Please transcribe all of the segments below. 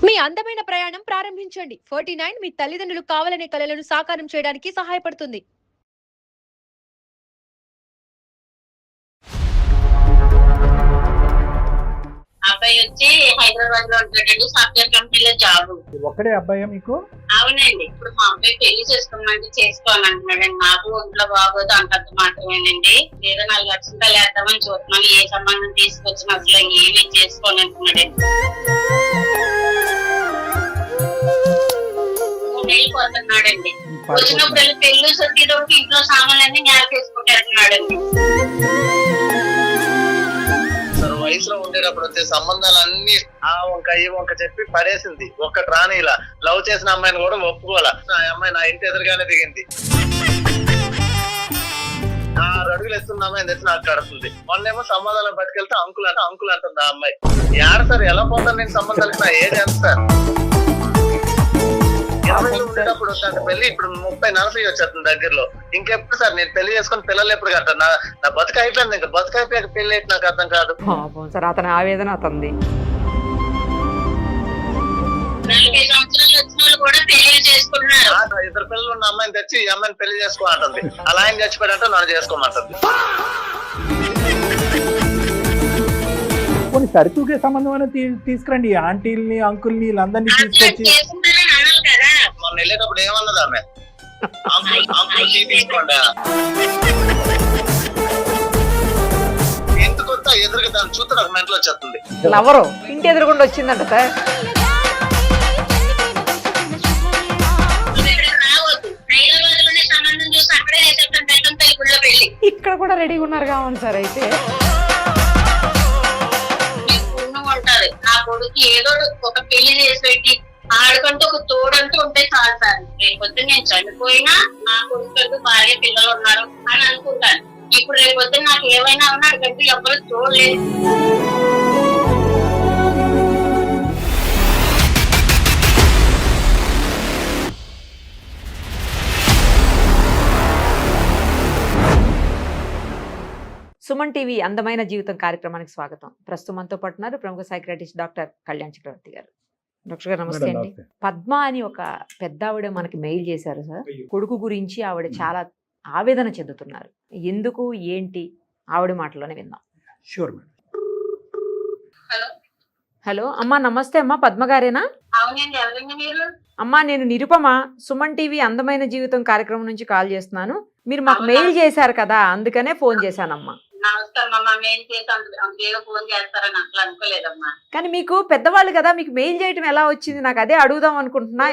మీ అందమైన ప్రయాణం ప్రారంభించండి. 49 మీ తల్లిదండ్రులు కావాలనే కలలను సాకారం చేయడానికి సహాయపడుతుంది. అబ్బాయి వచ్చి హైదరాబాద్ లో ఉంటాడండి. సాఫ్ట్వేర్ కంపెనీలో జాబ్. ఒక్కడే అబ్బాయి మీకు? అవునండి. ఇప్పుడు మా అబ్బాయి పెళ్లి చేసుకోమంటే చేసుకోవాలంటున్నాడండి. నాకు ఒంట్లో బాగోదు అంతంత మాత్రమేనండి. ఏదో 4 లక్షలు వేద్దామని చూస్తున్నాను. ఏ సంబంధం తీసుకొచ్చిన అసలు ఏమీ చేసుకోనంటున్నాడండి. 3 నెలలు పోతున్నాడండి. వచ్చినప్పుడు పెళ్లి సొంత ఇంట్లో సామాన్లన్నీ నేలకేసుకుంటున్నాడండి. వయసులో ఉండేటప్పుడు వచ్చే సంబంధాలన్నీ ఆ వంక ఈ వంక చెప్పి పడేసింది. ఒక్కటి రాని ఇలా లవ్ చేసిన అమ్మాయిని కూడా ఒప్పుకోవాలా. ఆ అమ్మాయి నా ఇంటి ఎదురుగానే దిగింది. 6 అడుగులు ఎత్తున్న అమ్మాయిని తెచ్చి నాకు కడుతుంది. మొన్నేమో సంబంధాలను పట్టుకెళ్తే అంకుల్ అంటుంది ఆ అమ్మాయి. యాడ సార్ ఎలా పోతాను నేను సంబంధాలకు? నా ఏజ్ ఎంత సార్? 20 ఉండేటప్పుడు వస్తాను పెళ్లి. ఇప్పుడు 30-40 వచ్చేస్తుంది దగ్గరలో. ఇంకెప్పుడు సార్ నేను పెళ్లి చేసుకుని పిల్లలు ఎప్పుడు కట్టాను? నా బతుకు అయిపోయింది. ఇంకా బతుకు అయిపోయాక పెళ్లి అయితే నాకు అర్థం కాదు సార్. అతని ఆవేదన అతనిది. 40 సంవత్సరాలు వచ్చిన వాళ్ళు కూడా పెళ్లి చేసుకుంటున్నారు. 2 పిల్లలు ఉన్న అమ్మాయిని తెచ్చి ఈ అమ్మాయిని పెళ్లి చేసుకోమంటుంది. అలా ఆయన చచ్చిపోయాడంటే నన్ను చేసుకోమంటుంది. కొన్ని సరితూగే సంబంధం అనేది తీసుకురండి. ఆంటీల్ని అంకుల్ని వీళ్ళందరినీ తీసుకొచ్చి. మొన్న వెళ్ళేటప్పుడు ఏమన్నది ఆమె? అంకుల్ తీసుకోండి. ఎందుకు వస్తా ఎదురుగా దాన్ని చూస్తే నాకు మెంటలు వచ్చేస్తుంది. ఎవరు ఇంటి ఎదురుగుండా వచ్చిందంట సార్. ఇక్కడ కూడా రెడీగా ఉన్నారు కావాలి సార్. అయితే ఉంటారు. నా కొడుకు ఏదో ఒక పెళ్లి చేసి పెట్టి ఆడుకంటూ ఒక తోడంటూ ఉంటే చాలు సార్. రేపొద్దు నేను చనిపోయినా నా కొడుకు భార్య పిల్లలు ఉన్నారు అని అనుకుంటాను. ఇప్పుడు రేపొద్దు నాకు ఏమైనా ఉన్నా అడిగంటూ ఎవరు చూడలేదు. సుమన్ టీవీ అందమైన జీవితం కార్యక్రమానికి స్వాగతం. ప్రస్తుతం మనతో పాటు ఉన్నారు ప్రముఖ సైకియాట్రిస్ట్ డాక్టర్ కళ్యాణ్ చక్రవర్తి గారు. డాక్టర్ గారు నమస్తే అండి. పద్మ అని ఒక పెద్ద ఆవిడ మనకి మెయిల్ చేశారు సార్. కొడుకు గురించి ఆవిడ చాలా ఆవేదన చెందుతున్నారు. ఎందుకు ఏంటి ఆవిడ మాటలోనే విందాం. హలో అమ్మా, నమస్తే అమ్మా. పద్మ గారేనా? అవునండి. ఎవరండి మీరు? అమ్మా నేను నిరుపమ, సుమన్ టీవీ అందమైన జీవితం కార్యక్రమం నుంచి కాల్ చేస్తున్నాను. మీరు మాకు మెయిల్ చేశారు కదా, అందుకనే ఫోన్ చేశానమ్మా. కానీ మీకు పెద్దవాళ్ళు కదా, మీకు మెయిల్ చేయటం ఎలా వచ్చింది? నాకు అదే అడుగుదాం అనుకుంటున్నా.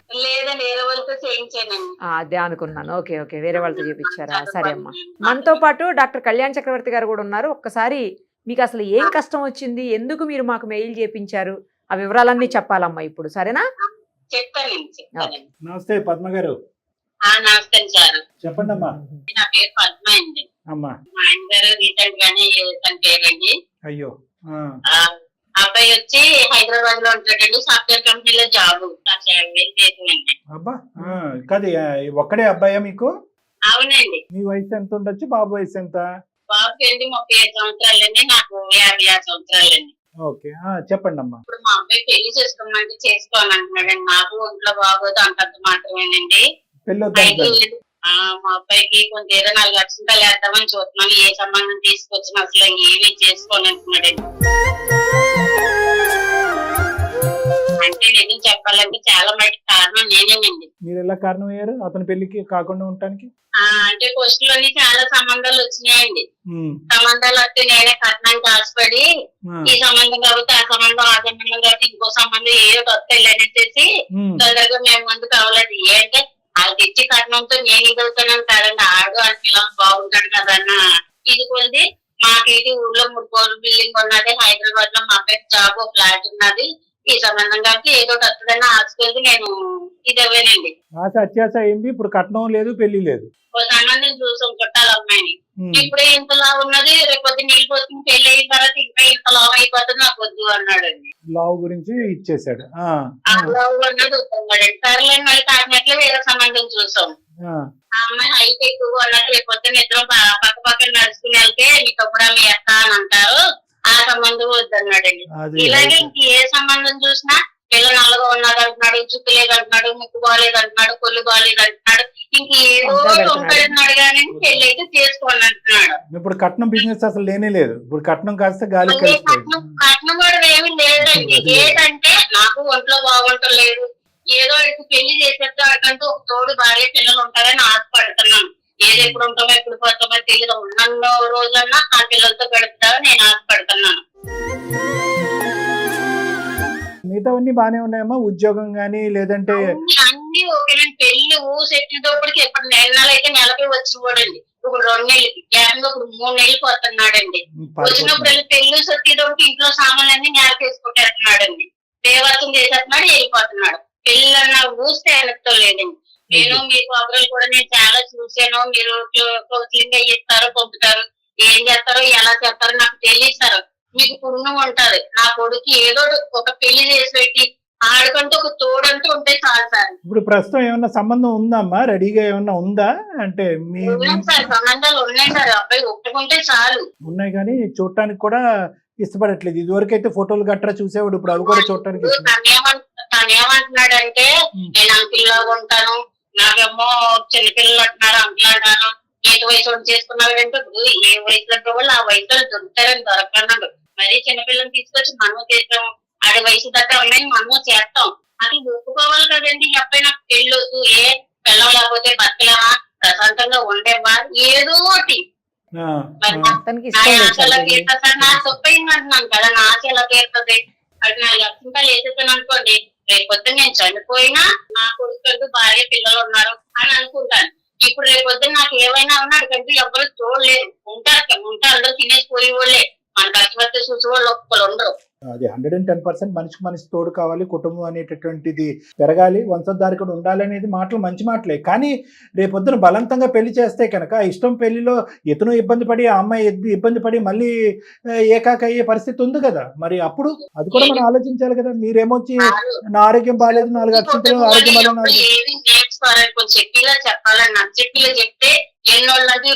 అదే అనుకున్నాను. ఓకే ఓకే, వేరే వాళ్ళతో చేపించారా? సరే అమ్మా. మనతో పాటు డాక్టర్ కళ్యాణ్ చక్రవర్తి గారు కూడా ఉన్నారు. ఒక్కసారి మీకు అసలు ఏం కష్టం వచ్చింది, ఎందుకు మీరు మాకు మెయిల్ చేపించారు, ఆ వివరాలన్నీ చెప్పాలమ్మా ఇప్పుడు. సరేనా? నమస్తే పద్మ గారు. నమస్తే సార్. చెప్పండి అమ్మా. నా పేరు పద్మ అండి. అమ్మా మా ఆయన గారు రీసెంట్ గానే తన పేరండి. అయ్యో. అబ్బాయి వచ్చి హైదరాబాద్ లో ఉంటాడండి. సాఫ్ట్వేర్ కంపెనీలో జాబ్. అబ్బా కాదు, ఒక్కడే అబ్బాయా మీకు? అవునండి. మీ వయసు ఎంత ఉండొచ్చు? బాబు వయసు ఎంత? బాబుకి అండి 35 సంవత్సరాలండి. నాకు 56 సంవత్సరాలండి. ఓకే, చెప్పండి అమ్మా. ఇప్పుడు మా అబ్బాయి పెళ్లి చేసుకోమంటే చేసుకోవాలంటున్నాడండి. నాకు ఒంట్లో బాగోదు అంతంత మాత్రమేనండి. మా అబ్బాయికి కొంచెం ఏదో 4 లక్షలు వేద్దామని చూస్తున్నాను. ఏ సంబంధం తీసుకొచ్చినా అసలు ఏమీ చేసుకోనంటున్నాడండి. అంటే నిజం చెప్పాలంటే చాలా మటుకు కారణం నేనేనండి. మీరు ఎలా కారణం అయ్యారు అతని పెళ్లికి కాకుండా ఉండటానికి? అంటే పోస్ట్ లోని చాలా సంబంధాలు వచ్చినాయండి. సంబంధాలు వస్తే నేనే కట్నానికి ఆశపడి ఈ సంబంధం కాబట్టి ఆ సంబంధం కాబట్టి ఇంకో సంబంధం ఏదో కొత్త వెళ్ళనేసి తొందరగా మేము ముందు కావాలండి. ఏంటంటే వాళ్ళు తెచ్చి కట్నంతో నేను ఇదవుతానని కాదండి. ఆడు అని పిల్లలు బాగుంటాడు కదన్న ఇది కొద్ది. మాకు ఇది ఊర్లో 3 కోట్ల బిల్డింగ్ ఉన్నది. హైదరాబాద్ లో మా అబ్బాయి జాబ్ ఫ్లాట్ ఉన్నది. ఈ సంబంధం కాబట్టి ఏదో వస్తుందని ఆశపోయి నేను ఇదవేనండి. ఆశ అత్యాశ అయింది. ఇప్పుడు కట్నం లేదు, పెళ్లి లేదు. ఓ సంబంధం చూసాం చుట్టాల అమ్మాయిని. ఇప్పుడే ఇంతలా ఉన్నది, రేపొద్దు నీళ్ళు పోతుంది, పెళ్లి అయిన తర్వాత ఇంకా ఇంత లావ్ అయిపోతుంది, నాకు వద్దు అన్నాడు. లావ్ గురించి ఇచ్చేసాడు. లావ్ అన్నాడు వద్దన్నాడు. సరేలేని మళ్ళీ కాకినట్లు వేరే సంబంధం చూసాం. ఆ అమ్మాయి హైట్ ఎక్కువ అన్నట్టు రేపొద్దు ఇద్దరు పక్క పక్కన నడుచుకుని వెళ్తే మీ తప్పుడు మీ అక్క అని అంటారు. ఆ సంబంధం వద్దన్నాడండి. ఇలాగే ఇంక ఏ సంబంధం చూసినా పిల్ల నల్లగా చెవి చూపలేదు అంటున్నాడు, ముక్కు బాగాలేదు అంటున్నాడు, కొల్లు బాగాలేదు అంటున్నాడు, ఇంకేదో పెడుతున్నాడు కానీ పెళ్లి అయితే చేసుకోండి అంటున్నాడు. ఇప్పుడు కట్నం బిజినెస్ అసలు లేనే లేదు. ఇప్పుడు కట్నం కాస్త గాలి కట్నం కూడా ఏమి లేదండి. ఏంటంటే నాకు ఒంట్లో బాగుంటలేదు, ఏదో ఇటు పెళ్లి చేసేట్టు అడకంటూ ఒక తోడు భార్య పిల్లలు ఉంటారని ఆశపడుతున్నాను. ఏది ఎప్పుడు ఉంటామో ఎప్పుడు పోతామో తెలియదు, ఉన్న రోజులన్నా ఆ పిల్లలతో గడుపుతామని నేను ఆశపడుతున్నాను. మిగతావన్నీ బానే ఉన్నాయమ్మా, ఉద్యోగం గానీ లేదంటే అన్ని ఓకేనండి. పెళ్లి ఊసెట్టినప్పటికి ఎప్పుడు నెల అయితే నెలకి వచ్చి పోడండి. ఇప్పుడు 2 నెలలకి ఏకంగా ఇప్పుడు 3 నెలలకు వస్తున్నాడండి. వచ్చినప్పుడు పెళ్లి సొట్టేటప్పుడు ఇంట్లో సామాన్లన్నీ నేలకేసుకుంటేస్తున్నాడండి, దేవత్వం చేసేస్తున్నాడు, వెళ్ళిపోతున్నాడు. పెళ్ళన్న ఊస్తే వెనక్తో లేదండి. నేను మీ ప్రోగ్రాలు కూడా నేను చాలా చూసాను. మీరు కౌన్సిలింగ్ అయ్యిస్తారు, పంపుతారు, ఏం చేస్తారో ఎలా చేస్తారో నాకు తెలియస్తారు. మీకు పుణ్యం ఉంటది. నా కొడుకు ఏదో ఒక పెళ్లి చేసి పెట్టి ఆడుకుంటూ ఒక తోడంటూ ఉంటే చాలు సార్. ఇప్పుడు ప్రస్తుతం ఏమన్నా సంబంధం ఉందమ్మా, రెడీగా ఏమన్నా ఉందా? అంటే సార్ సంబంధాలు ఉన్నాయి సార్, అబ్బాయి ఒప్పుకుంటే చాలు. ఉన్నాయి కానీ చూడటానికి కూడా ఇష్టపడట్లేదు. ఇదివరకు అయితే ఫోటోలు గట్రా చూసేవాడు, ఇప్పుడు అవి కూడా చూడటానికి తను ఏమంటున్నాడంటే నేను అంకిల్లాగా ఉంటాను, నాకేమో చిన్నపిల్లలు అంటున్నారు, అంకులు అంటారు, ఏ వయసు చేసుకున్నాడు అంటే ఇప్పుడు ఏ వయసులో వాళ్ళు ఆ వయసులో దొరుకుతారని దొరకన్నాడు. మరి చిన్నపిల్లల్ని తీసుకొచ్చి మనం చేస్తాం, ఆడి వయసు దగ్గర ఉన్నాయి మనం చేస్తాం. అది ఒప్పుకోవాలి కదండి. ఈ అబ్బాయి నాకు పెళ్ళొద్దు, ఏ పిల్లం లేకపోతే బతకలేమా, ప్రశాంతంగా ఉండేవా, ఏదో ఒకటి ఎలా తీరుతుంది సార్? నా తప్పయింది అంటున్నాను కదా, నా ఆశ ఎలా తీరుతుంది? అది 4 లక్షలు వేసేసాను అనుకోండి, రేపు పొద్దున్న నేను చనిపోయినా నా కొడుకు భార్య పిల్లలు ఉన్నారు అని అనుకుంటాను. ఇప్పుడు రేపు పొద్దున్న నాకు ఏమైనా ఉన్నాడు కంటే ఎవరు చూడలేదు, ఉంటారు అందరూ తినేసి పోయేవాళ్ళే, మన కష్టపడితే చూసి వాళ్ళు ఒక్కరు ఉండరు. అది 110% మనిషికి మనిషి తోడు కావాలి, కుటుంబం అనేటటువంటిది పెరగాలి, వంశధారి కూడా ఉండాలి అనేది మాటలు మంచి మాటలే. కానీ రేపొద్దున బలవంతంగా పెళ్లి చేస్తే కనుక ఇష్టం పెళ్లిలో ఇతను ఇబ్బంది పడి ఆ అమ్మాయి ఇబ్బంది పడి మళ్ళీ ఏకాక అయ్యే పరిస్థితి ఉంది కదా. మరి అప్పుడు అది కూడా మనం ఆలోచించాలి కదా. మీరేమొచ్చి నా ఆరోగ్యం బాగాలేదు 4 అక్షంతలు ఆరోగ్యం బాగాలేదు చెప్పిలా చెప్పాలని నాకు చెప్పిలా చెప్తే ఎన్నోళ్ళది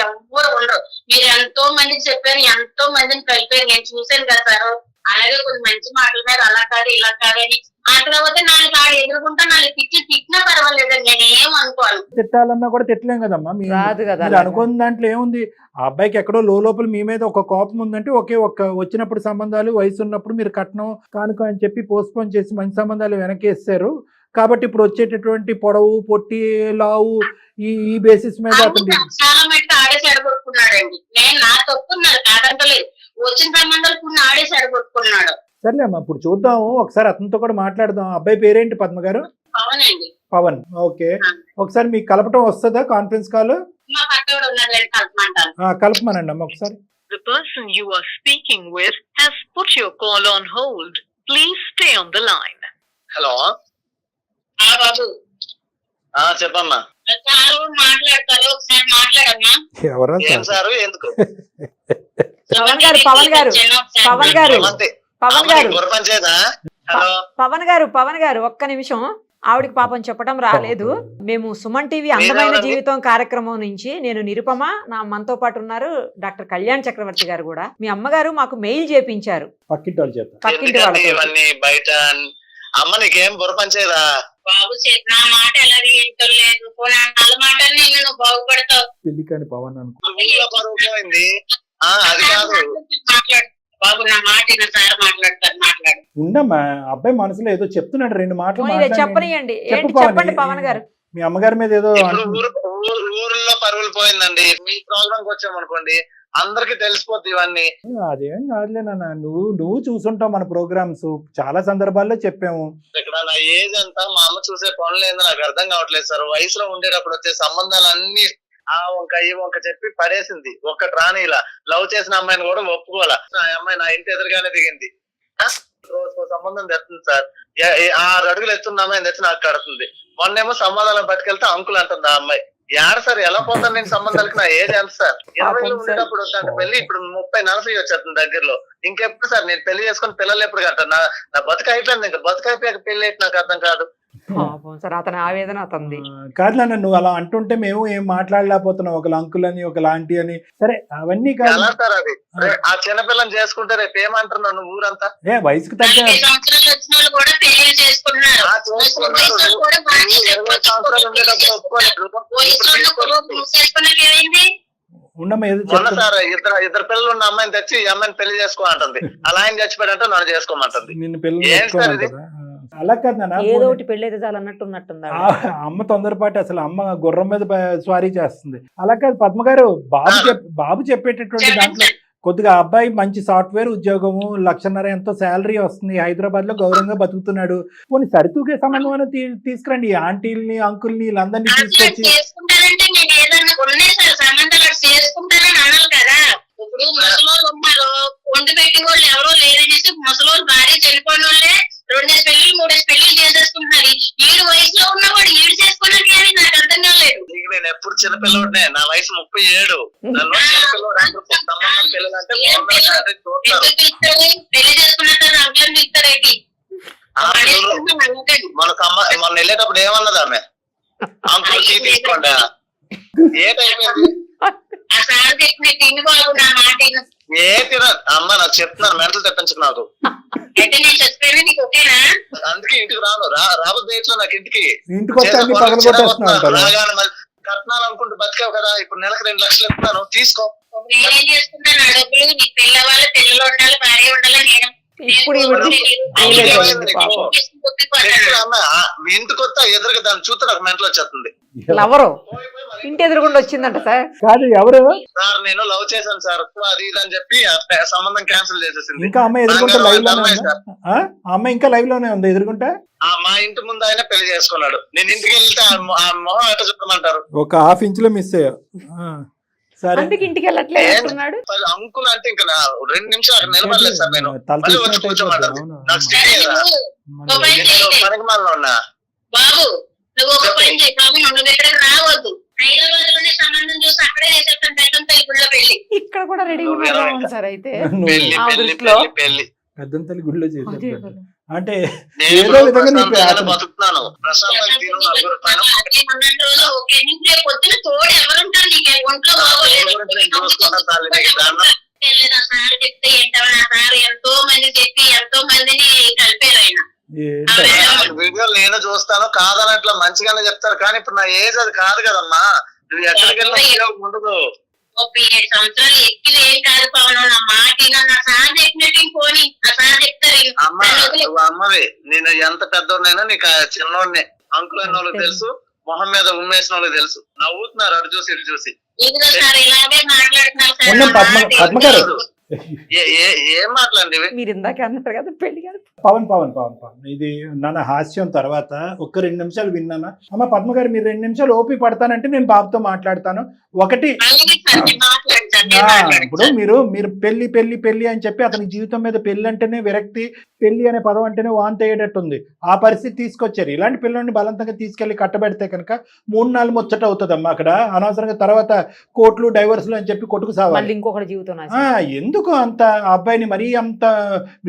ఎవ్వరు ఉండరు. మీరు ఎంతో మందికి చెప్పారు, ఎంతో మందిని కలిపారు, నేను చూశాను కదా సార్. అలాగే కొన్ని మంచి మాటల మీద అలా కాదు ఇలా కాదని ఆ తర్వాత 4 ఆడు ఎదుర్కొంటా 4 తిట్టినా పర్వాలేదండి, నేను ఏం అనుకోను. తిట్టాలన్నా కూడా తిట్టలేం కదమ్మా. మీరు అనుకున్న దాంట్లో ఏముంది? ఆ అబ్బాయికి ఎక్కడో లోపల మీ మీద ఒక కోపం ఉందంటే వచ్చినప్పుడు సంబంధాలు వయసు ఉన్నప్పుడు మీరు కట్నం కానుక అని చెప్పి పోస్ట్పోన్ చేసి మంచి సంబంధాలు వెనకేస్తారు. కాబట్టి ఇప్పుడు వచ్చేటటువంటి పొడవు పొట్టి లావు ఈ బేసిస్ మీద చాలా మటుకు ఆడేసి అడగొట్టుకున్నాడండి. నేను నా తప్పున్నాను కాదంటలేదు, వచ్చిన సంబంధాలు కొన్ని ఆడేసి అడగొట్టుకున్నాడు. సర్లే అమ్మా, ఇప్పుడు చూద్దాము, ఒకసారి అతనితో కూడా మాట్లాడదాం. అబ్బాయి పేరేంటి పద్మ గారు? పవన్ అండి. పవన్. ఓకే, ఒకసారి మీకు కలపటం వస్తుందా కాన్ఫరెన్స్ కాల్? మా పక్కన ఉన్నాడు కలపమంటారు. కలపమనండి అమ్మ ఒకసారి. The person you are speaking with has put your call on hold. Please stay on the line. Hello బాబు చెప్పమ్మా. సారు మాట్లాడతారు, ఒకసారి మాట్లాడమ్మా. ఎవరా ఏం సారు? ఎందుకు? పవన్ గారు ఒక్క నిమిషం. ఆవిడికి పాపం చెప్పడం రాలేదు. మేము సుమన్ టీవీ అందమైన జీవితం కార్యక్రమం నుంచి నేను నిరుపమ, మనతో పాటు ఉన్నారు డాక్టర్ కళ్యాణ్ చక్రవర్తి గారు కూడా. మీ అమ్మగారు మాకు మెయిల్ చేపించారు పక్కింటి వాళ్ళ బయట. అమ్మ నీకేం బుర్రపంచేదా? బాబు నా మాట ఎలా వింటలేదు, వాళ్ళ మాట నేను బాగుపడతావు. పెళ్లి కాని పవన్ అనుకోపోయింది. అది కాదు బాబు, నా మాట సార్ మాట్లాడతారు, మాట్లాడు. ఉండమ్మా, అబ్బాయి మనసులో ఏదో చెప్తున్నాడు, 2 మాటలు చెప్పనియండి. చెప్పండి పవన్ గారు. మీ అమ్మగారి మీద ఏదో ఊర్లో పరువులు పోయిందండి. మీ ప్రోగ్రామ్ వచ్చామనుకోండి అందరికి తెలిసిపోద్ది ఇవన్నీ. అదేం కాదులే నాన్న, నువ్వు చూసుంటావు మన ప్రోగ్రామ్స్, చాలా సందర్భాల్లో చెప్పాము. ఇక్కడ నా ఏజ్ అంతా మా అమ్మ చూసే పనులు ఏందో నాకు అర్థం కావట్లేదు సార్. వయసులో ఉండేటప్పుడు వచ్చే సంబంధాలన్నీ ఆ వంక ఈ వంక చెప్పి పడేసింది. ఒక్కటి రాని ఇలా లవ్ చేసిన అమ్మాయిని కూడా ఒప్పుకోవాలా. ఆ అమ్మాయి నా ఇంటి ఎదురుగానే దిగింది. రోజుకో సంబంధం తెస్తుంది సార్. 6 అడుగులు ఎత్తున్న అమ్మాయిని తెచ్చి నాకు కడుతుంది. మొన్నేమో సంబంధాలను పట్టుకెళ్తే అంకుల్ అంటుంది ఆ అమ్మాయి. యాడ సార్ ఎలా పోతాను నేను సంబంధాలకి? నా ఏజ్ ఎంత సార్? 20 ఉండేటప్పుడు వద్దంటే పెళ్లి, ఇప్పుడు 30-40 వచ్చేస్తుంది దగ్గరలో. ఇంకెప్పుడు సార్ నేను పెళ్లి చేసుకుని పిల్లలు ఎప్పుడు కట్టాను? నా బతుకు అయిపోయింది. ఇంకా బతుకు అయిపోయాక పెళ్లి అయితే నాకు అర్థం కాదు సార్. అతని ఆవేదన అతనిది కాదు నాన్న, నువ్వు అలా అంటుంటే మేము ఏం మాట్లాడలేకపోతున్నావు. ఒక అంకుల్ అని ఒక లాంటి అని. సరే అవన్నీ కాదు సార్. అది ఆ చిన్నపిల్లని చేసుకుంటే రేపు ఏమంటున్నావు నువ్వు? ఊరంతా వయసుకు తగ్గ సంవత్సరాలు వచ్చిన వాళ్ళు కూడా పెళ్లి చేసుకుంటున్నారు. అసలు వయసులో కూడా బాగానే 20 సంవత్సరాలు ఉండేటప్పుడు ఒప్పుకోలేదు. వయసులో ఉన్న కుర్రోడు మూసేసుకున్నాక ఏమైంది? ఉండమ్మా ఏదో మొన్న చెప్తున్నా. సార్ ఇద్దరు పిల్లలు ఉన్న అమ్మాయిని తెచ్చి ఈ అమ్మాయిని పెళ్లి చేసుకో అంటుంది. అలా ఆయన చచ్చిపోయాడంటే నన్ను చేసుకోమంటుంది. నిన్ను పిల్లలు ఏం సార్ ఇది? పెట్టుకోమంటారా? అలా కాదు నాన్న, ఏదో ఒకటి పెళ్ళైతే చాలు అన్నట్టు ఉన్నట్టుంది ఆ అమ్మ తొందరపాటు అసలు అమ్మ గుర్రం మీద స్వారీ చేస్తుంది. అలా కాదు పద్మ గారు, బాబు చెప్పేటటువంటి దాంట్లో కొద్దిగా అబ్బాయి మంచి సాఫ్ట్వేర్ ఉద్యోగము 1,50,000 ఎంతో శాలరీ వస్తుంది, హైదరాబాద్ లో గౌరవంగా బతుకుతున్నాడు, పోనీ సరితూగే సంబంధం అని తీసుకురండి. ఆంటీల్ని అంకుల్ని వీళ్ళందరినీ తీసుకొచ్చి చేసుకుంటానంటే నేను ఏదన్నా ఉన్నాయి సార్ సంబంధాలు చేసుకుంటానని అనాలి కదా. ఇప్పుడు ముసలోళ్ళు ఉన్నారు, వండి పెట్టి వాళ్ళు ఎవరో లేరనేసి ముసలోళ్ళు భార్య చనిపోయిన వాళ్ళే 2 పెళ్లి 3 పెళ్లి చేసేసుకుంటున్నారు. ఈడు వయసులో ఉన్నవాడు ఈడు చేసుకోవడానికి అని నాకు అర్థం కాలేదు. నేను ఎప్పుడు చిన్నపిల్లడే, నా వయసు 37. నన్ను చిన్నపిల్లడు అంటారు. సంబంధం పిల్లలంటే చూస్తారు. ఎందుకు పిలుస్తాడు? పెళ్లి చేసుకున్న తర్వాత అవ్వని పిలుస్తారేంటి? మొన్న వెళ్ళేటప్పుడు ఏమన్నది ఆమె? అంకుల్ టీ తీసుకోండి. ఏటైపోయింది? ఆ సార్ చెప్పిన తిండి బాబు నా మాట విను. ఏ తిన అమ్మ నాకు చెప్తున్నాను, మెంటలు తెప్పించు నాకు. అయితే నేను చచ్చిపోయినా నీకు ఓకేనా? అందుకే ఇంటికి రాను, రాబోద్దు ఇట్లా నాకు ఇంటికి ఇంటికి వస్తే అన్ని పగలగొట్టేస్తున్నా అంటారు. రాగానే మళ్ళీ కట్నాలు అనుకుంటూ బతికావు కదా, ఇప్పుడు నెలకు 2 లక్షలు ఇస్తున్నాను తీసుకో. నేనేం చేసుకుంటాను? ఆ డబ్బులు నీకు పిల్లవాళ్ళు పిల్లలు ఉండాలి, భార్య ఉండాలి. నేను ఇప్పుడు మీ ఇంటికి వస్తా ఎదురుగా దాన్ని చూస్తే నాకు మెంటలు వచ్చేస్తుంది. లవరు ఇంటి ఎదురుగుండా వచ్చిందంట సార్. కాదు ఎవరు సార్ నేను లవ్ చేశాను సార్ అది ఇది అని చెప్పి సంబంధం క్యాన్సిల్ చేసేసింది. ఇంకా అమ్మాయి ఎదుర్కొంటే లైవ్ లోనే ఉందా? ఆ అమ్మాయి ఇంకా లైవ్ లోనే ఉంది ఎదుర్కొంటే. మా ఇంటి ముందు ఆయన పెళ్లి చేసుకున్నాడు. నేను ఇంటికి వెళ్తే ఆ మొహం ఎట్లా చెప్పమంటారు? ఒక హాఫ్ ఇంచ్ లో మిస్ అయ్యా. సరే అందుకే ఇంటికి వెళ్ళట్లేదు అంటున్నాడు. అంకుల్ అంటే ఇంకా 2 నిమిషాలు అక్కడ నిలబడలేదు సార్. నేను తల మళ్ళీ వచ్చి తీసినట్టు కూర్చోమంటారు. అయిపోతుంది. నాకు స్టే లేదా? పనికి మాలలో ఉన్నా బాబు నువ్వు ఒక పని చేయి బాబు, నువ్వు ఇక్కడికి రావద్దు. హైదరాబాద్ లోనే సంబంధం చూసి అక్కడే చేసేస్తాను పెద్దంతల్లి గుళ్ళో పెళ్లి. ఇక్కడ కూడా రెడీ ఉన్నాడు సార్. అయితే పెళ్లి ఆ పెళ్లి దృష్టిలో పెళ్లి పెళ్లి పెద్దంతల్లి గుడిలో చేసేది అంటే నేను ఏదో విధంగా నీకు ప్రశాంతంగానే బతుకుతున్నాను. ప్రశాంతంగా తిను, నలుగురు పైన అదే ఉన్నంత రోజులు ఓకే. నీకు రేపు పొద్దున తోడు ఎవరుంటారు? నీకు ఒంట్లో బాగోలేదు. చూసుకున్నాను తల్లి, నీకు దండం. నా సార్ చెప్తే ఏంటో, నా సార్ ఎంతో మంది చెప్పి ఎంతో మందిని కలిపారు ఆయన. వీడియోలు నేను చూస్తాను, కాదనట్లా మంచిగానే చెప్తారు. కానీ ఇప్పుడు నా ఏజ్ అది కాదు కదమ్మా. నువ్వు ఎక్కడికి వెళ్ళినా ఉండదు. 37 సంవత్సరాలు ఎక్కి ఏం కాదు పవన్, నా మాట నా సార్ చెప్పినట్టు పోనీ. ఆ సార్ చెప్తారు అమ్మ నువ్వు అమ్మవి. నేను ఎంత పెద్దోడినైనా నీకు చిన్నోడిని. అంకుల్ అన్న వాళ్ళకి తెలుసు, మొహం మీద ఉమ్మేసిన వాళ్ళకి తెలుసు. నవ్వుతున్నారు అటు చూసి ఇటు చూసి. ఇదిగో సార్ ఇలాగే మాట్లాడుతున్నారు ఉన్నాం పద్మ గారు. ఏం మాట్లాడండి మీరు ఇందాక అన్నారు కదా పెళ్లి గారు. పవన్ ఇది నాన్న హాస్యం తర్వాత ఒక్క 2 నిమిషాలు విన్నానా? అమ్మ పద్మ గారు మీరు 2 నిమిషాలు ఓపి పడతానంటే నేను బాబుతో మాట్లాడతాను. ఒకటి ఇప్పుడు మీరు పెళ్లి అని చెప్పి అతని జీవితం మీద పెళ్లి అంటేనే విరక్తి, పెళ్లి అనే పదం అంటేనే వాంతి అయ్యేటట్టుంది. ఆ పరిస్థితి తీసుకొచ్చారు. ఇలాంటి పిల్లల్ని బలవంతంగా తీసుకెళ్లి కట్టబెడితే కనుక 3-4 ముచ్చట అవుతుందమ్మా. అక్కడ అనవసరంగా తర్వాత కోర్టులు డైవర్సులు అని చెప్పి కొట్టుకు సావాలి. ఇంకొకటి జీవితం ఎందుకు అంత అబ్బాయిని మరీ అంత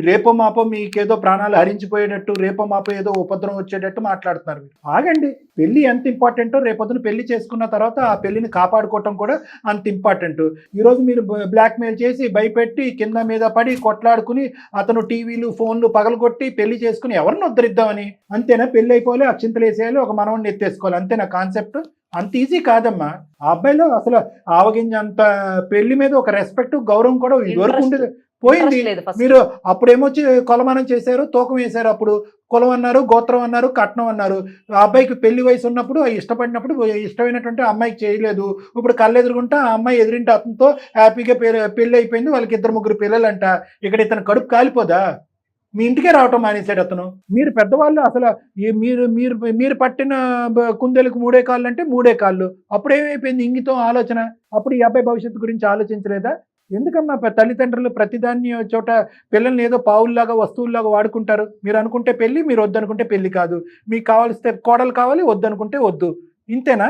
రేపో మాపో మీకేదో ప్రాణాలు హరించిపోయేటట్టు, రేపో మాపో ఏదో ఉపద్రవం వచ్చేటట్టు మాట్లాడుతున్నారు. ఆగండి. పెళ్లి ఎంత ఇంపార్టెంటో రేపొద్దున పెళ్లి చేసుకున్న తర్వాత ఆ పెళ్లిని కాపాడుకోవటం కూడా అంత ఇంపార్టెంట్. ఈరోజు మీరు బ్లాక్ మెయిల్ చేసి భయపెట్టి కింద మీద పడి కొట్లాడుకుని అతను టీవీలు ఫోన్లు పగలగొట్టి పెళ్లి చేసుకుని ఎవరిని ఉద్ధరిద్దామని అంతేనా? పెళ్లి అయిపోవాలి, అక్షింతలు వేసేయాలి, ఒక మనవడిని ఎత్తేసుకోవాలి, అంతేనా కాన్సెప్ట్? అంత ఈజీ కాదమ్మా. ఆ అబ్బాయిలో అసలు ఆవగింజ అంత పెళ్లి మీద ఒక రెస్పెక్ట్ గౌరవం కూడా ఇదివరకు ఉండేది, పోయింది. మీరు అప్పుడేమొచ్చి కొలమానం చేశారు, తూకం వేశారు. అప్పుడు కులం అన్నారు, గోత్రం అన్నారు, కట్నం అన్నారు. ఆ అబ్బాయికి పెళ్లి వయసు ఉన్నప్పుడు ఇష్టపడినప్పుడు ఇష్టమైనటువంటి అమ్మాయికి చేయలేదు. ఇప్పుడు కళ్ళెదురుగుంటా ఆ అమ్మాయి ఎదురింటి అతనితో హ్యాపీగా పెళ్లి అయిపోయింది. వాళ్ళకి 2-3 పిల్లలంట. ఇక్కడ ఇతను కడుపు కాలిపోదా? మీ ఇంటికే రావటం మానేశాడు అతను. మీరు పెద్దవాళ్ళు అసలు మీరు పట్టిన కుందేలకు 3 కాళ్ళు అంటే 3 కాళ్ళు. అప్పుడు ఏమైపోయింది ఇంగితం ఆలోచన? అప్పుడు ఈ అబ్బాయి భవిష్యత్తు గురించి ఆలోచించలేదా? ఎందుకమ్మా తల్లిదండ్రులు ప్రతిదాన్ని చోట పిల్లల్ని ఏదో పావుల్లాగా వస్తువుల్లాగా వాడుకుంటారు? మీరు అనుకుంటే పెళ్లి, మీరు వద్దనుకుంటే పెళ్లి కాదు. మీకు కావాల్స్తే కోడలు కావాలి, వద్దనుకుంటే వద్దు. ఇంతేనా?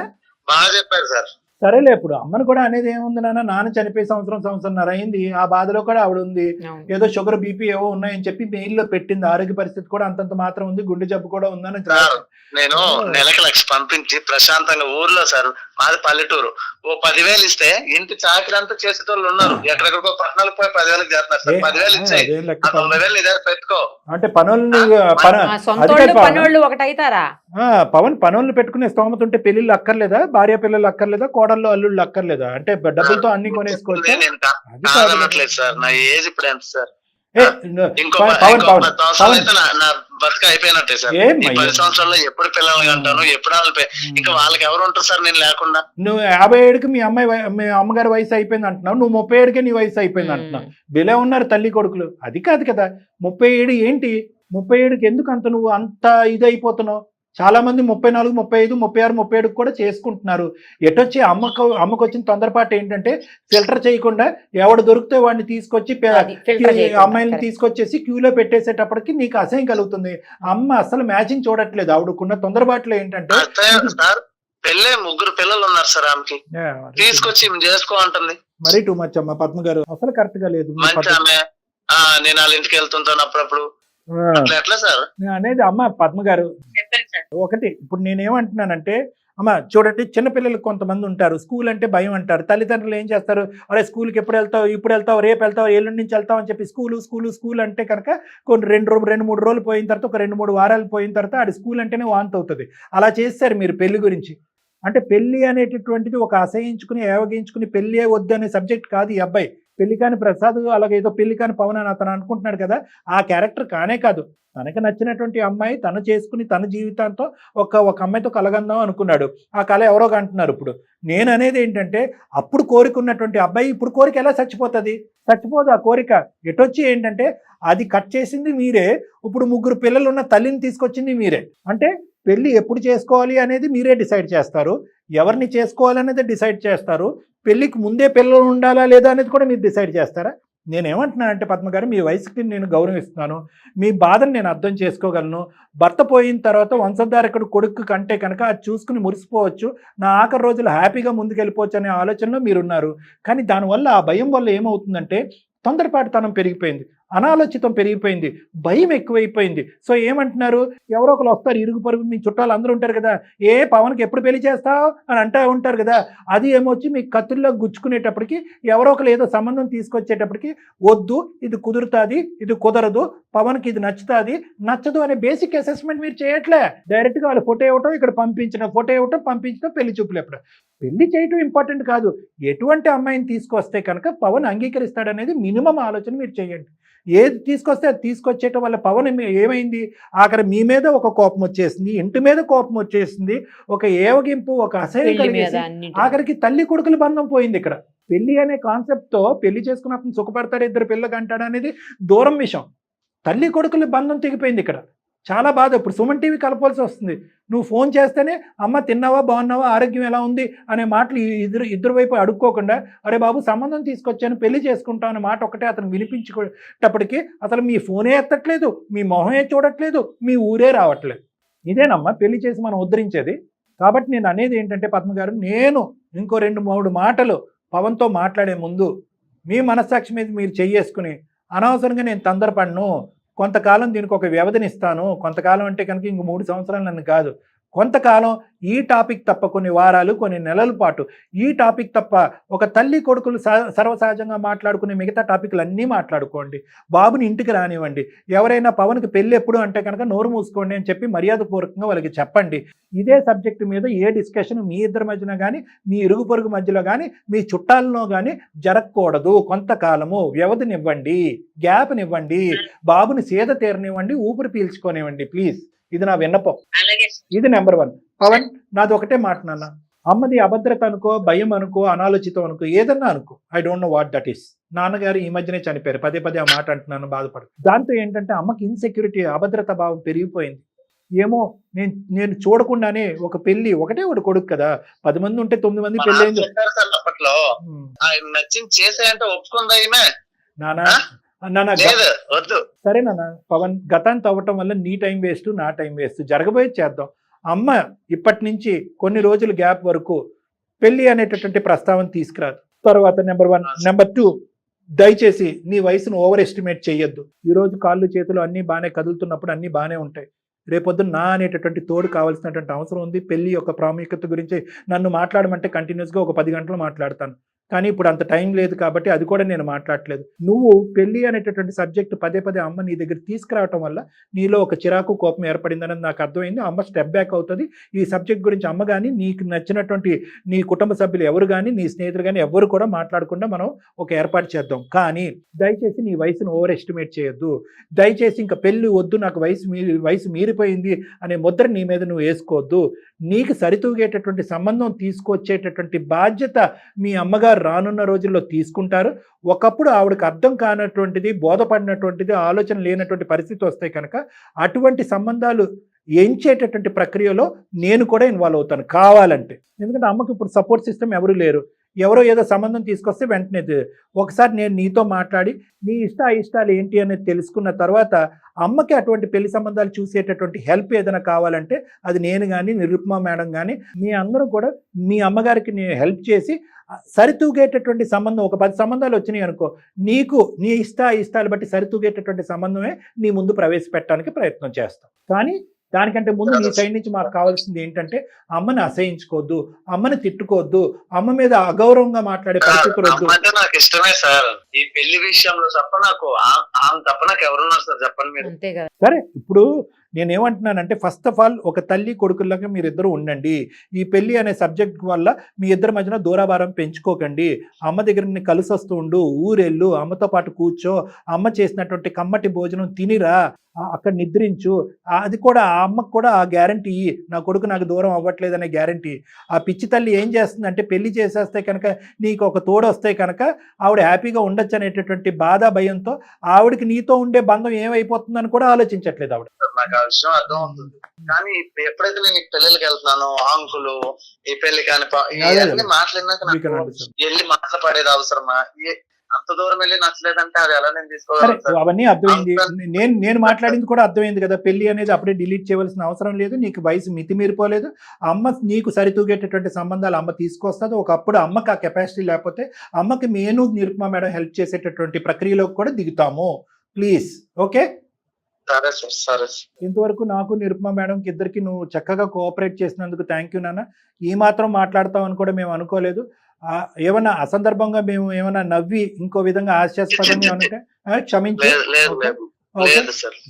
బాగా చెప్పారు సార్. సరేలే. ఇప్పుడు అమ్మను కూడా అనేది ఏముంది నాన్న చనిపోయి సంవత్సరంన్నర అయింది. ఆ బాధలో కూడా ఆవిడ ఉంది. ఏదో షుగర్ బీపీ ఏవో ఉన్నాయని చెప్పి మెయిల్లో పెట్టింది. ఆరోగ్య పరిస్థితి కూడా అంతంత మాత్రం ఉంది, గుండె జబ్బు కూడా ఉందని. నేను నెలకు 1,00,000 పంపించి ప్రశాంతంగా ఊర్లో సార్ మాది పల్లెటూరు. ఓ 10,000 ఇస్తే ఇంటి చాకరీ అంతా చేసేటోళ్ళు ఉన్నారు. ఎక్కడెక్కడికో పట్టణాలకు పోయి 10,000 చేస్తున్నారు సార్. 10,000 ఇచ్చాయి, అదే లెక్క. 90,000 నీ దగ్గర పెట్టుకో. అంటే పనుల్ని సొంతోళ్ళు పనోళ్ళు ఒకటైతారా? పవన్ పనులను పెట్టుకునే స్తోమత ఉంటే పెళ్లిళ్ళు అక్కర్లేదా? భార్య పిల్లలు అక్కర్లేదా? కోడళ్ళు అల్లుళ్ళు అక్కర్లేదా? అంటే డబ్బులతో అన్ని కొనేసుకోవచ్చు. నేను కాదనట్లేదు సార్, నా ఏజ్ ఇప్పుడు ఎంత సార్? ఇంకో పవన్ 10 సంవత్సరాలు అయితే నా బతుక అయిపోయినట్టే సార్. ఈ 10 సంవత్సరాల్లో ఎప్పుడు పిల్లల్ని అంటాను, ఎప్పుడు ఇంకా వాళ్ళకి ఎవరు ఉంటారు సార్ నేను లేకుండా? నువ్వు 57కి మీ అమ్మగారి వయసు అయిపోయింది అంటున్నావు, నువ్వు 37కే నీ వయసు అయిపోయింది అంటున్నావు. బిలే ఉన్నారు తల్లి కొడుకులు. అది కాదు కదా 37 ఏంటి? 37కి ఎందుకు అంత నువ్వు అంత ఇది అయిపోతున్నావు? చాలా మంది 34, 35, 36, 37 కూడా చేసుకుంటున్నారు. ఎటొచ్చి అమ్మకు వచ్చిన తొందరపాటు ఏంటంటే ఫిల్టర్ చేయకుండా ఎవడు దొరికితే వాడిని తీసుకొచ్చి అమ్మాయిని తీసుకొచ్చేసి క్యూలో పెట్టేసేటప్పటికి నీకు అసహ్యం కలుగుతుంది. అమ్మ అసలు మ్యాచింగ్ చూడట్లేదు. ఆవిడకున్న తొందరపాటులో ఏంటంటే సార్ పెళ్ళే 3 పిల్లలు ఉన్నారు సార్, ఆమెకి తీసుకొచ్చి చేసుకో అంటుంది. మరీ టూ మచ్ అమ్మ. పద్మ గారు అసలు కరెక్ట్ గా లేదు. మంచి ఆమె, నేను వాళ్ళ ఇంటికి వెళ్తుంటాను అప్పుడప్పుడు. ఎట్లా సార్ అనేది అమ్మ పద్మ గారు ఒకటి ఇప్పుడు నేనేమంటున్నానంటే అమ్మ చూడండి, చిన్నపిల్లలు కొంతమంది ఉంటారు, స్కూల్ అంటే భయం అంటారు. తల్లిదండ్రులు ఏం చేస్తారు, అరే స్కూల్కి ఎప్పుడు వెళ్తావు, ఇప్పుడు వెళ్తావు, రేపు వెళ్తావు, ఎల్లుండి నుంచి వెళ్తావు అని చెప్పి స్కూల్ అంటే కనుక కొన్ని 2-3 రోజులు పోయిన తర్వాత, ఒక 2-3 వారాలు పోయిన తర్వాత అది స్కూల్ అంటేనే వాంతి అవుతుంది. అలా చేస్తారు మీరు పెళ్లి గురించి. అంటే పెళ్లి అనేటటువంటిది ఒక అసహించుకుని ఏవగించుకుని పెళ్లి వద్దు అనే సబ్జెక్ట్ కాదు ఈ అబ్బాయి. పెళ్లి కాని ప్రసాద్ అలాగే ఏదో పెళ్లి కాని పవన్ అని అతను అనుకుంటున్నాడు కదా, ఆ క్యారెక్టర్ కానే కాదు. తనకు నచ్చినటువంటి అమ్మాయి తను చేసుకుని తన జీవితంతో ఒక అమ్మాయితో కలగందాం అనుకున్నాడు. ఆ కళ ఎవరో అంటున్నారు. ఇప్పుడు నేను అనేది ఏంటంటే అప్పుడు కోరిక ఉన్నటువంటి అబ్బాయి ఇప్పుడు కోరిక ఎలా చచ్చిపోతుంది? చచ్చిపోదు ఆ కోరిక. ఎటొచ్చి ఏంటంటే అది కట్ చేసింది మీరే. ఇప్పుడు 3 పిల్లలు ఉన్న తల్లిని తీసుకొచ్చింది మీరే. అంటే పెళ్లి ఎప్పుడు చేసుకోవాలి అనేది మీరే డిసైడ్ చేస్తారు, ఎవరిని చేసుకోవాలనేది డిసైడ్ చేస్తారు. పెళ్లికి ముందే పిల్లలు ఉండాలా లేదా అనేది కూడా మీరు డిసైడ్ చేస్తారా? నేనేమంటున్నానంటే పద్మ గారు, మీ వయసుకి నేను గౌరవిస్తున్నాను, మీ బాధను నేను అర్థం చేసుకోగలను. భర్త పోయిన తర్వాత వంశధారకుడు కొడుకు కంటే కనుక అది చూసుకుని మురిసిపోవచ్చు, నా ఆఖరి రోజులు హ్యాపీగా ముందుకెళ్ళిపోవచ్చు అనే ఆలోచనలో మీరున్నారు. కానీ దానివల్ల ఆ భయం వల్ల ఏమవుతుందంటే తొందరపాటుతనం పెరిగిపోయింది, అనాలోచితం పెరిగిపోయింది, భయం ఎక్కువైపోయింది. సో ఏమంటున్నారు, ఎవరో ఒకరు వస్తారు, ఇరుగు పరుగు మీ చుట్టాలు అందరూ ఉంటారు కదా, పవన్కి ఎప్పుడు పెళ్లి చేస్తావు అని అంటూ ఉంటారు కదా. అది ఏమొచ్చి మీ కత్తుల్లో గుచ్చుకునేటప్పటికి ఎవరో ఒకరు ఏదో సంబంధం తీసుకొచ్చేటప్పటికి వద్దు, ఇది కుదురుతుంది, ఇది కుదరదు, పవన్కి ఇది నచ్చుతుంది, నచ్చదు అనే బేసిక్ అసెస్మెంట్ మీరు చేయట్లే. డైరెక్ట్గా వాళ్ళు ఫోటో ఇవ్వటం, ఇక్కడ ఫోటో ఇవ్వటం, పంపించడం, పెళ్లి చూపులు ఎప్పుడు. పెళ్లి చేయటం ఇంపార్టెంట్ కాదు, ఎటువంటి అమ్మాయిని తీసుకొస్తే కనుక పవన్ అంగీకరిస్తాడనేది మినిమం ఆలోచన మీరు చేయండి. ఏది తీసుకొస్తే అది తీసుకొచ్చేయటం వల్ల పవన్ ఏమైంది, ఆఖరి మీ మీద ఒక కోపం వచ్చేసింది, ఇంటి మీద కోపం వచ్చేసింది, ఒక ఏవగింపు, ఒక అసహ్యం కలిగేసి ఆఖరికి తల్లి కొడుకుల బంధం పోయింది. ఇక్కడ పెళ్లి అనే కాన్సెప్ట్తో పెళ్లి చేసుకున్న అతను సుఖపడతాడు, 2 పిల్లలు అంటాడు అనేది దూరం విషయం. తల్లి కొడుకుల బంధం తెగిపోయింది ఇక్కడ. చాలా బాధ. ఇప్పుడు సుమన్ టీవీ కలపాల్సి వస్తుంది. నువ్వు ఫోన్ చేస్తేనే అమ్మ తిన్నావా, బాగున్నావా, ఆరోగ్యం ఎలా ఉంది అనే మాటలు ఇద్దరు వైపు అడుక్కోకుండా, అరే బాబు సంబంధం తీసుకొచ్చాను పెళ్లి చేసుకుంటాం అనే మాట ఒకటే అతను వినిపించుకునేటప్పటికి అసలు మీ ఫోనే ఎత్తట్లేదు, మీ మొహమే చూడట్లేదు, మీ ఊరే రావట్లేదు. ఇదేనమ్మా పెళ్లి చేసి మనం ఉద్ధరించేది. కాబట్టి నేను అనేది ఏంటంటే పద్మ గారు, నేను ఇంకో 2-3 మాటలు పవన్తో మాట్లాడే ముందు మీ మనస్సాక్షి మీద మీరు చెయ్యేసుకుని అనవసరంగా నేను తొందరపడను, కొంతకాలం దీనికి ఒక వ్యవధినిస్తాను, కొంతకాలం అంటే కనుక ఇంక 3 సంవత్సరాలు నన్ను కాదు, కొంతకాలం ఈ టాపిక్ తప్ప కొన్ని వారాలు, కొన్ని నెలల పాటు ఈ టాపిక్ తప్ప ఒక తల్లి కొడుకులు సర్వసహజంగా మాట్లాడుకునే మిగతా టాపిక్లు అన్నీ మాట్లాడుకోండి, బాబుని ఇంటికి రానివ్వండి. ఎవరైనా పవన్కి పెళ్ళి ఎప్పుడు అంటే కనుక నోరు మూసుకోండి అని చెప్పి మర్యాదపూర్వకంగా వాళ్ళకి చెప్పండి. ఇదే సబ్జెక్టు మీద ఏ డిస్కషన్ మీ ఇద్దరి మధ్యన కానీ, మీ ఇరుగు పొరుగు మధ్యలో కానీ, మీ చుట్టాలలో కానీ జరగకూడదు. కొంతకాలము వ్యవధినివ్వండి, గ్యాప్నివ్వండి, బాబుని సేద తీరనివ్వండి, ఊపిరి పీల్చుకోనివ్వండి ప్లీజ్. ఇది నా విన్నపం. ఇది నెంబర్ 1. పవన్, నాది ఒకటే మాట నాన్న, అమ్మది అభద్రత అనుకో, భయం అనుకో, అనాలోచితం అనుకో, ఏదన్నా అనుకో, I don't know what that is. నాన్నగారు ఈ మధ్యనే చనిపోయారు, పదే ఆ మాట అంటున్నాను, బాధపడు. దాంతో ఏంటంటే అమ్మకి ఇన్సెక్యూరిటీ, అభద్రత భావం పెరిగిపోయింది. ఏమో నేను చూడకుండానే ఒక పెళ్లి, ఒకటే ఒక కొడుకు కదా, 10 మంది ఉంటే 9 మంది పెళ్లి అయింది. అప్పట్లో నచ్చింది చేసేయంటే ఒప్పుకుందా నానా సరే నాన్న. పవన్, గతాన్ని తవ్వటం వల్ల నీ టైం వేస్ట్, నా టైం వేస్ట్, జరగబోయేది చేద్దాం. అమ్మ ఇప్పటి నుంచి కొన్ని రోజుల గ్యాప్ వరకు పెళ్లి అనేటటువంటి ప్రస్తావన తీసుకురాదు. తర్వాత నెంబర్ 1. నెంబర్ 2, దయచేసి నీ వయసును ఓవర్ ఎస్టిమేట్ చేయొద్దు. ఈరోజు కాళ్ళు చేతులు అన్నీ బాగానే కదులుతున్నప్పుడు అన్నీ బాగానే ఉంటాయి. రేపొద్దున నా అనేటటువంటి తోడు కావాల్సినటువంటి అవసరం ఉంది. పెళ్లి యొక్క ప్రాముఖ్యత గురించి నన్ను మాట్లాడమంటే కంటిన్యూస్గా ఒక 10 గంటలు మాట్లాడతాను, కానీ ఇప్పుడు అంత టైం లేదు కాబట్టి అది కూడా నేను మాట్లాడట్లేదు. నువ్వు పెళ్లి అనేటటువంటి సబ్జెక్ట్ పదే పదే అమ్మ నీ దగ్గర తీసుకురావటం వల్ల నీలో ఒక చిరాకు కోపం ఏర్పడిందని నాకు అర్థమైంది. అమ్మ స్టెప్ బ్యాక్ అవుతుంది. ఈ సబ్జెక్ట్ గురించి అమ్మ కానీ, నీకు నచ్చినటువంటి నీ కుటుంబ సభ్యులు ఎవరు కానీ, నీ స్నేహితులు కానీ ఎవరు కూడా మాట్లాడకుండా మనం ఒక ఏర్పాటు చేద్దాం. కానీ దయచేసి నీ వయసును ఓవర్ ఎస్టిమేట్ చేయొద్దు. దయచేసి ఇంకా పెళ్లి వద్దు, నాకు వయసు మీరిపోయింది అనే ముద్ర నీ మీద నువ్వు వేసుకోవద్దు. నీకు సరితూగేటటువంటి సంబంధం తీసుకొచ్చేటటువంటి బాధ్యత మీ అమ్మగారు రానున్న రోజుల్లో తీసుకుంటారు. ఒకప్పుడు ఆవిడకి అర్థం కానటువంటిది, బోధపడినటువంటిది, ఆలోచన లేనటువంటి పరిస్థితి వస్తాయి కనుక అటువంటి సంబంధాలు ఎంచేటటువంటి ప్రక్రియలో నేను కూడా ఇన్వాల్వ్ అవుతాను కావాలంటే. ఎందుకంటే అమ్మకి ఇప్పుడు సపోర్ట్ సిస్టమ్ ఎవరు లేరు. ఎవరో ఏదో సంబంధం తీసుకొస్తే వెంటనే ఒకసారి నేను నీతో మాట్లాడి నీ ఇష్టాలు ఏంటి అనేది తెలుసుకున్న తర్వాత అమ్మకి అటువంటి పెళ్లి సంబంధాలు చూసేటటువంటి హెల్ప్ ఏదైనా కావాలంటే అది నేను కానీ, నిరుపమ మేడం కానీ, మీ అందరూ కూడా మీ అమ్మగారికి నేను హెల్ప్ చేసి సరితూగేటటువంటి సంబంధం, ఒక 10 సంబంధాలు వచ్చినాయి అనుకో, నీకు నీ ఇష్టాలు బట్టి సరితూగేటటువంటి సంబంధమే నీ ముందు ప్రవేశపెట్టడానికి ప్రయత్నం చేస్తాం. కానీ దానికంటే ముందు నీ సైడ్ నుంచి మాకు కావాల్సింది ఏంటంటే అమ్మని అసహించుకోవద్దు, అమ్మని తిట్టుకోవద్దు, అమ్మ మీద అగౌరవంగా మాట్లాడే పరిస్థితులు వద్దు. నాకు ఇష్టమే సార్. ఈ పెళ్లి విషయంలో తప్ప నాకు ఎవరున్నారు సార్ చెప్పండి మీరు. సరే, ఇప్పుడు నేనేమంటున్నానంటే ఫస్ట్ ఆఫ్ ఆల్ ఒక తల్లి కొడుకులాగా మీరిద్దరు ఉండండి. ఈ పెళ్లి అనే సబ్జెక్ట్ వల్ల మీ ఇద్దరి మధ్యన దూరాభారం పెంచుకోకండి. అమ్మ దగ్గర కలిసి వస్తూ ఉండు, ఊరెళ్ళు, అమ్మతో పాటు కూర్చో, అమ్మ చేసినటువంటి కమ్మటి భోజనం తినిరా, అక్కడ నిద్రించు. అది కూడా ఆ అమ్మకు కూడా ఆ గ్యారంటీ, నా కొడుకు నాకు దూరం అవ్వట్లేదు అనే గ్యారంటీ. ఆ పిచ్చి తల్లి ఏం చేస్తుందంటే పెళ్లి చేసేస్తే కనుక నీకు ఒక తోడు వస్తే కనుక ఆవిడ హ్యాపీగా ఉండొచ్చు అనేటటువంటి బాధ, భయంతో ఆవిడకి నీతో ఉండే బంధం ఏమైపోతుందని కూడా ఆలోచించట్లేదు ఆవిడ. నాకు ఆ విషయం అర్థం అవుతుంది. కానీ ఎప్పుడైతే నేను ఈ పెళ్ళికి వెళ్తున్నానో ఆంకులు ఈ పెళ్లి కానీ ఇవన్నీ మాట్లాడినాక వెళ్ళి మాట్లాడేది అవసరమా? అంత దూరం వెళ్ళి నచ్చలేదంటే అది ఎలా నేను తీసుకోవాలి? అవన్నీ అర్థమైంది. నేను మాట్లాడింది కూడా అర్థమైంది కదా. పెళ్లి అనేది అప్పుడే డిలీట్ చేయవలసిన అవసరం లేదు. నీకు వయసు మితిమీరిపోలేదు. అమ్మ నీకు సరితూగేటటువంటి సంబంధాలు అమ్మ తీసుకొస్తుంది. ఒకప్పుడు అమ్మకి ఆ కెపాసిటీ లేకపోతే అమ్మకి నేను నిరుపమ మేడం హెల్ప్ చేసేటటువంటి ప్రక్రియలోకి కూడా దిగుతాము. Please, okay? ఇంతవరకు నాకు నిరుపమ మేడంకి ఇద్దరికి నువ్వు చక్కగా కోఆపరేట్ చేసినందుకు థ్యాంక్ యూ నాన్న. ఈ మాత్రం మాట్లాడతావు అని కూడా మేము అనుకోలేదు. ఏమన్నా అసందర్భంగా మేము ఏమైనా నవ్వి ఇంకో విధంగా హాస్యాస్పదంగా ఉంటే క్షమించు.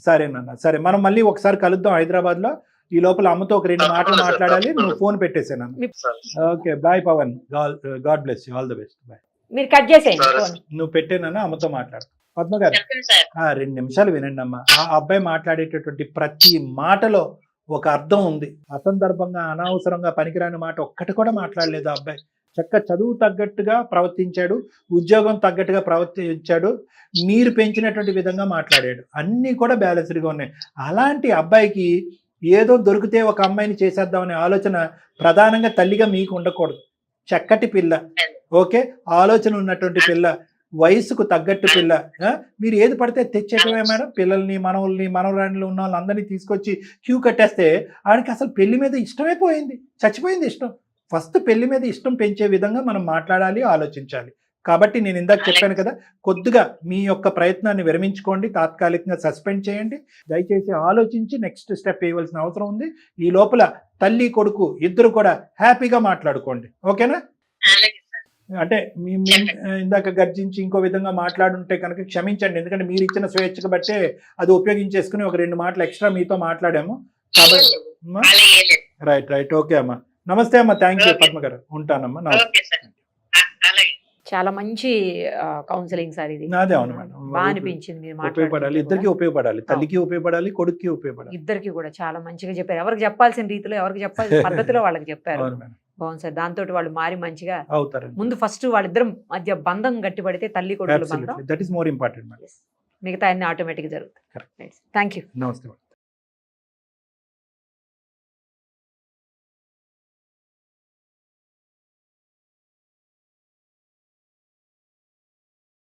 సరే నాన్న, సరే, మనం మళ్ళీ ఒకసారి కలుద్దాం హైదరాబాద్ లో. ఈ లోపల అమ్మతో ఒక 2 మాటలు మాట్లాడాలి. నువ్వు ఫోన్ పెట్టేసాను. Okay, bye Pavan. God bless you, all the best. Bye. మీరు కట్ చేసేయండి. నువ్వు పెట్టేనా అమ్మతో మాట్లాడు. పద్మ గారు 2 నిమిషాలు వినండి అమ్మా. ఆ అబ్బాయి మాట్లాడేటటువంటి ప్రతి మాటలో ఒక అర్థం ఉంది. అసందర్భంగా అనవసరంగా పనికిరాని మాట ఒక్కటి కూడా మాట్లాడలేదు ఆ అబ్బాయి. చక్క చదువు తగ్గట్టుగా ప్రవర్తించాడు, ఉద్యోగం తగ్గట్టుగా ప్రవర్తించాడు, మీరు పెంచినటువంటి విధంగా మాట్లాడాడు. అన్నీ కూడా బ్యాలెన్స్డ్గా ఉన్నాయి. అలాంటి అబ్బాయికి ఏదో దొరికితే ఒక అమ్మాయిని చేసేద్దామనే ఆలోచన ప్రధానంగా తల్లిగా మీకు ఉండకూడదు. చక్కటి పిల్ల, ఓకే, ఆలోచన ఉన్నటువంటి పిల్ల, వయసుకు తగ్గట్టు పిల్ల. మీరు ఏది పడితే తెచ్చేటమే మేడం. పిల్లల్ని, మనవల్ని, మనవరాణులు ఉన్న వాళ్ళందరినీ తీసుకొచ్చి క్యూ కట్టేస్తే ఆడికి అసలు పెళ్లి మీద ఇష్టమే పోయింది, చచ్చిపోయింది ఇష్టం. ఫస్ట్ పెళ్లి మీద ఇష్టం పెంచే విధంగా మనం మాట్లాడాలి, ఆలోచించాలి. కాబట్టి నేను ఇందాక చెప్పాను కదా, కొద్దిగా మీ యొక్క ప్రయత్నాన్ని విరమించుకోండి, తాత్కాలికంగా సస్పెండ్ చేయండి. దయచేసి ఆలోచించి నెక్స్ట్ స్టెప్ వేయవలసిన అవసరం ఉంది. ఈ లోపల తల్లి కొడుకు ఇద్దరు కూడా హ్యాపీగా మాట్లాడుకోండి, ఓకేనా? అంటే ఇందాక గర్జించి ఇంకో విధంగా మాట్లాడుంటే కనుక క్షమించండి. ఎందుకంటే మీరు ఇచ్చిన స్వేచ్ఛకు బట్టే అది ఉపయోగించేసుకుని ఒక 2 మాటలు ఎక్స్ట్రా మీతో మాట్లాడాము కాబట్టి. రైట్, ఓకే అమ్మా. నమస్తే అమ్మా, థ్యాంక్ యూ పద్మ గారు. ఉంటానమ్మా. చాలా మంచి కౌన్సిలింగ్ సార్ ఇది. అదే, అవును మేడం, బాగా అనిపించింది. ఉపయోగపడాలి, ఇద్దరికి ఉపయోగపడాలి, తల్లికి ఉపయోగపడాలి, కొడుక్కి ఉపయోగపడాలి. ఇద్దరికి కూడా చాలా మంచిగా చెప్పారు. ఎవరికి చెప్పాల్సిన రీతిలో, ఎవరికి చెప్పాల్సిన పద్ధతిలో వాళ్ళకి చెప్పారు. బాగుంది సార్. దాంతో వాళ్ళు మారి మంచిగా అవుతారు. ముందు ఫస్ట్ వాళ్ళిద్దరం మధ్య బంధం గట్టిపడితే తల్లి కొడుకుల బంధం, దట్ ఈస్ మోర్ ఇంపార్టెంట్. మిగతా అన్ని ఆటోమేటిక్ జరుగుతాయి. Thank you. నమస్తే.